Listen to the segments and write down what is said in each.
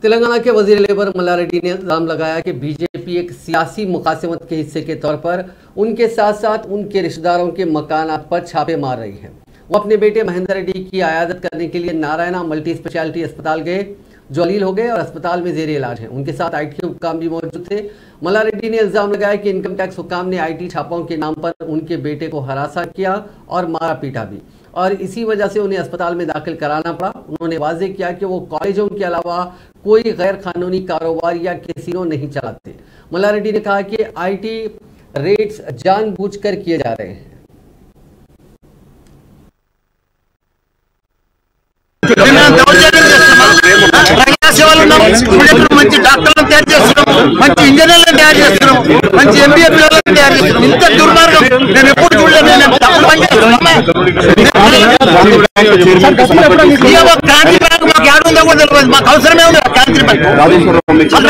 तेलंगाना के वजीर लेबर मल्लारेड्डी ने इल्जाम लगाया कि बीजेपी एक सियासी मुकासमत के हिस्से के तौर पर उनके साथ साथ उनके रिश्तेदारों के मकानात पर छापे मार रही है। वो अपने बेटे महेंद्र रेड्डी की आयादत करने के लिए नारायणा मल्टी स्पेशलिटी अस्पताल गए, जो अलील हो गए और अस्पताल में जेर इलाज हैं। उनके साथ IT हुक्काम भी मौजूद थे। मल्लारेड्डी ने इल्जाम लगाया कि इनकम टैक्स हुक्काम ने IT छापों के नाम पर उनके बेटे को हरासा किया और मारा पीटा भी, और इसी वजह से उन्हें अस्पताल में दाखिल कराना पड़ा। उन्होंने वाजे किया कि वो कॉलेजों के अलावा कोई गैर कानूनी कारोबार या कैसीनो नहीं चलाते। मल्लारेड्डी ने कहा कि IT रेट्स जानबूझकर किए जा रहे हैं। మంచి డాక్టర్లను తయారు చేస్తున్నాం, మంచి ఇంజనీర్లను తయారు చేస్తున్నాం, మంచి MBA పిల్లలను తయారు చేస్తున్నాం. ఇంత దుర్మార్గం నేను ఎప్పుడు చూడలేదు. నేను తప్పుడు పని చేస్తున్నాం. క్రాంతి బ్యాంక్ మాకు ఏడుందో కూడా తెలియదు. మాకు అవసరమే ఉంది క్రాంతి బ్యాంక్.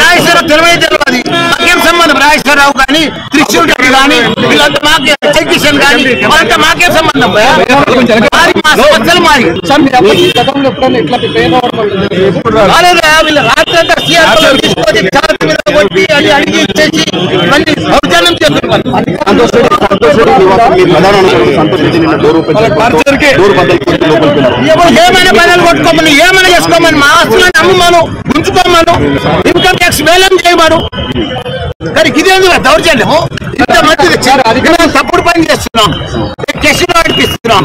రాజేశ్వరరావు తెలియదు. మాకేం సంబంధం? రాజేశ్వరరావు కానీ, త్రిశూల్ రెడ్డి కానీ, వీళ్ళంతా మాకే, జగదీశన్ కానీ, వాళ్ళంతా మాకేం సంబంధం? మా సమస్యలు మారి రాలేదా? వీళ్ళు రాత్రంతా సీఆర్లో తీసుకొని ఛార్జ్ మీద కొట్టి అది అడిగి ఇచ్చేసి మళ్ళీ దౌర్జన్యం చేస్తున్నారు. ఏమైనా పనులు కొట్టుకోమని, ఏమైనా చేసుకోమని, మా ఆస్తులను అమ్మమను, ఉంచుకోమను, ఇన్కమ్ ట్యాక్స్ వేలం చేయమను. కానీ ఇదేందుకు దౌర్జన్యము? ఇంత మంచిది తప్పుడు పని చేస్తున్నాం, కేసులు నడిపిస్తున్నాం.